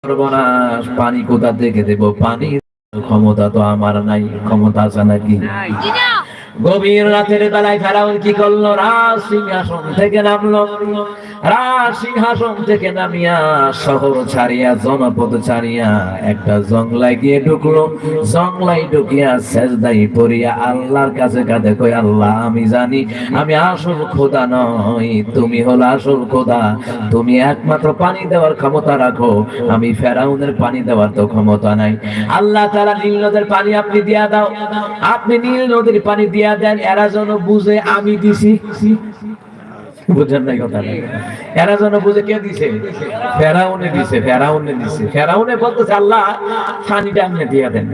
সর্বনাশ, পানি কোথা থেকে দেব? পানি ক্ষমতা তো আমার নাই, ক্ষমতা আছে নাকি? গভীর রাতের বেলায় ফেরাউন কি করলো? রাজ সিংহাসন থেকে নামলো। রাজ সিংহাসন থেকে নামিয়া শহর ছাড়িয়া, জনপদ ছাড়িয়া একটা জংলায় গিয়ে ঢুকলো। জংলায় ঢুকিয়া সেজদায় পড়িয়া আল্লাহর কাছে কাঁদে, কই আল্লাহ, আমি জানি আমি আসল খোদা নই, তুমি হলো আসল খোদা। তুমি একমাত্র পানি দেওয়ার ক্ষমতা রাখো, আমি ফেরাউনের পানি দেওয়ার তো ক্ষমতা নাই। আল্লাহ তাআলা নীল নদের পানি আপনি দিয়া দাও, আপনি নীল নদীর পানি দিয়া দেন, এরা যেন বুঝে আমি দিছি। বুঝেন নাই কথা? এরা যেন বুঝে কে দিছে? ফেরাউনে দিছে, ফেরাউনে দিছে। ফেরাউনে বলতেছে আল্লাহ পানিটা আপনি দিয়া দেন,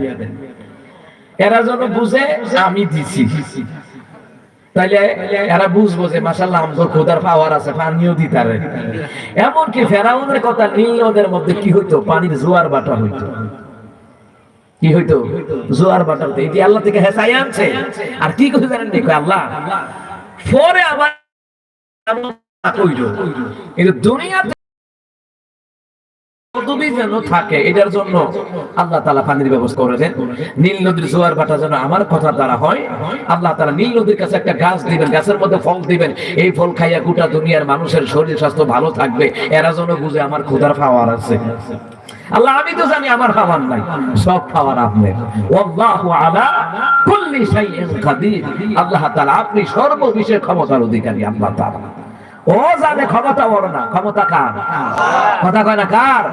এরা যেন বুঝে আমি দিছি। তাইলে এরা বুঝবো যে মাশাআল্লাহ আমগো খোদার পাওয়ার আছে, পানিও দিতারে। এমনকি ফেরাউনের কথা, নীল নদের মধ্যে কি হইতো? পানির জোয়ার বাটা হইতো। কি হইতো? জোয়ার বাটা হইতো। এটি আল্লাহ থেকে হেসাই আনছে। আর কি কথা জানেন? দেখো আল্লাহ পরে আবার কিন্তু দুনিয়াতে যেন থাকে, এটার জন্য আল্লাহ তাআলা পানির ব্যবস্থা করেছেন। নীল নদীর জোয়ার ভাটা যেন আমার কথা দ্বারা হয়, আল্লাহ তাআলা নীল নদীর কাছে একটা গাছ দিবেন, গাছের মধ্যে ফল দিবেন, এই ফল খাইয়া গোটা দুনিয়ার মানুষের শরীর স্বাস্থ্য ভালো থাকবে। এরা যেন বুঝে আমার খোদার পাওয়ার আছে। আল্লাহ আমি তো জানি আমার পাওয়ার নাই, সব পাওয়ার আপনার। ওয়াল্লাহু আলা কুল্লি শাইইন কাদির। আল্লাহ তাআলা আপনি সর্ববিষয়ে ক্ষমতার অধিকারী। আল্লাহ তাআলা ও জানে ক্ষমতা বড় না, ক্ষমতা কার? কথা কয় না কার?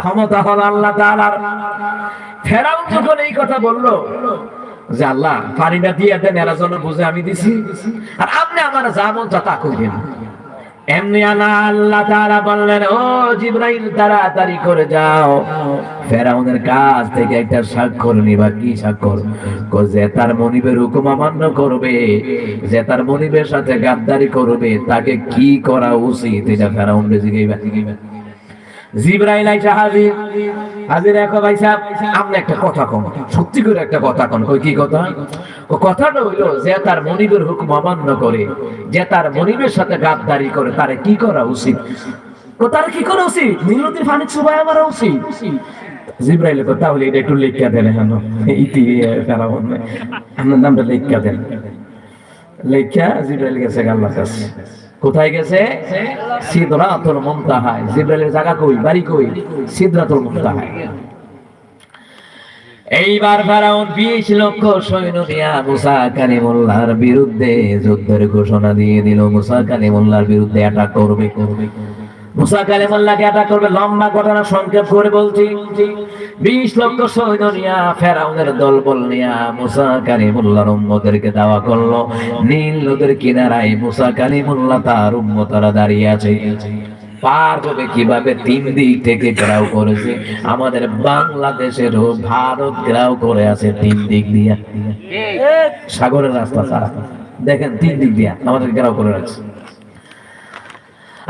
ক্ষমতা হলো আল্লাহ তাআলার। ফেরাউন যখন এই কথা বললো যে আল্লাহ পানিটা দিয়ে দেন, এরা যেন বুঝে আমি দিছি, আর আপনি আমার যা মন তা কইবেন, এমনি আনা আল্লাহ তাআলা বললেন, ও জিবরাইল তাড়াতাড়ি করে যাও, ফেরাউনের কাছ থেকে একটা স্বাক্ষর নিবা। কি স্বাক্ষর? যে তার মনিবের হুকুম অমান্য করবে, যে তার মনিবের সাথে গাদ্দারি করবে, তাকে কি করা উচিত এটা ফেরাউন জিজ্ঞাসা করবে। জিবরাইল আইসা হাজির। হাজির দেখো ভাই সাহেব, আপনি একটা কথা কন, সত্যি করে একটা কথা কন। কই কি কথা? ও কথাটা হইলো যে তার মনিবের হুকুম অমান্য করে, যে তার মনিবের সাথে গাদ্দারি করে, তারে কি করা উচিত? ও তার কি করা উচিত? নীল নদীর পানি চুবাইয়া মারা উচিত। জিবরাইল কই তাহলে এটা একটু লিখা দেন, কেন ইতি ফেরাউন আপনার নামটা লিখা দেন। লিখা জিবরাইল গেছে আল্লাহর কাছে। কোথায় গেছে? সিদরাতুল মুনতাহায়। জিবরাইলের জায়গা কই? বাড়ি কই? সিদরাতুল মুনতাহায়। এইবার ফেরাউন 20 লক্ষ সৈন্য নিয়ে মুসা কালিমুল্লাহর বিরুদ্ধে যুদ্ধের ঘোষণা দিয়ে দিল। মুসা কালিমুল্লাহর বিরুদ্ধে অ্যাটাক করবে। মুসা কালিমুল্লাহকে অ্যাটাক করবে। লম্বা ঘটনা সংক্ষেপ করে বলছি। 20 লক্ষ সৈন্য নিয়ে ফেরাউনের দলবল নিয়ে মুসা কালিমুল্লাহর উম্মতদেরকে দাওয়া করলো। নীল নদের কিনারায় মুসা কালিমুল্লাহ তার উম্মতরা দাঁড়িয়ে আছে। পার হবে কিভাবে? 3 দিক থেকে ঘেরাও করেছে। আমাদের বাংলাদেশেরও ভারত ঘেরাও করে আছে 3 দিক দিয়া। সাগরের রাস্তা ছাড়া দেখেন 3 দিক দিয়া আমাদের ঘেরাও করে রাখছে।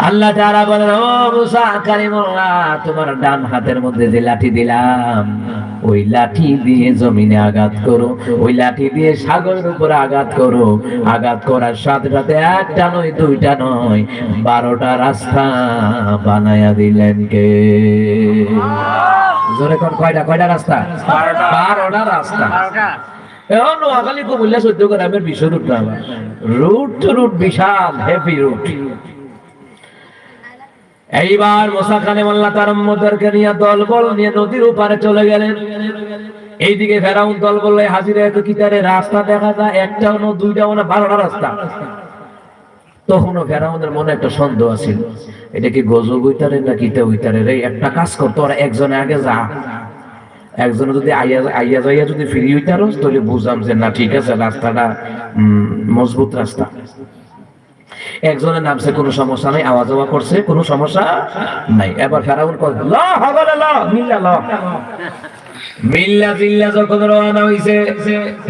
আল্লাহ তাআলা বলেন, ও মুসা কালিমুল্লাহ, তোমার ডান হাতের মধ্যে যে লাঠি দিলাম, ওই লাঠি দিয়ে জমিনে আঘাত করো, ওই লাঠি দিয়ে সাগরের উপরে আঘাত করো। আঘাত করার সাথে সাথে একটা নয়, দুইটা নয়, 12টা রাস্তা বানায়া দিলেন কে? জোরে কোন কয়টা? কয়টা রাস্তা? 12টা রাস্তা। এখন নোয়াখালী কুমিল্লা 14 গ্রামের বিষয় রুট বিশাল হেভি রুট। এইবার মুসা কালিমুল্লাহ তার উম্মতদেরকে নিয়ে দলবল নিয়ে নদীর ওপারে চলে গেলেন। এইদিকে ফেরাউন দলবল হাজিরা। এত কিতারে রাস্তা দেখা যায়, একটাও না, দুইটাও না, 12টা রাস্তা। তখনও ফেরাউনের মনে একটা সন্দেহ আছে, এটা কি গজব হইতারে না কিতা হইতারে রে? একটা কাজ করতো, ওরা একজনে আগে যা, একজনে যদি আইয়া যাইয়া যদি ফিরি হইতারো, তাহলে বুঝলাম যে না ঠিক আছে, রাস্তাটা মজবুত রাস্তা। একজনের নামছে, কোনো সমস্যা নাই, আওয়াজ আওয়া করছে, কোনো সমস্যা নাই। এবার ফেরাউন মিল্লা জিল্লা যখন রওনা হইছে,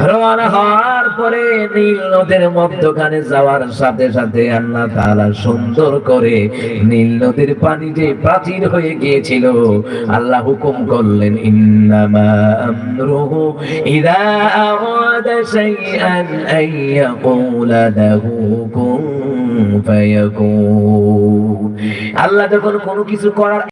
রওনা হওয়ার পরে নীল নদের মধ্যখানে যাওয়ার সাথে সাথে আল্লাহ তাআলা সুন্দর করে নীল নদীর পানি যে প্রাচীর হয়ে গিয়েছিল, আল্লাহ হুকুম করলেন, ইন্নামা আমরুহু ইযা আরাদা শাইআন আইয়াকুলা লাহু কুন ফায়াকুন। আল্লাহ যখন কোনো কিছু করার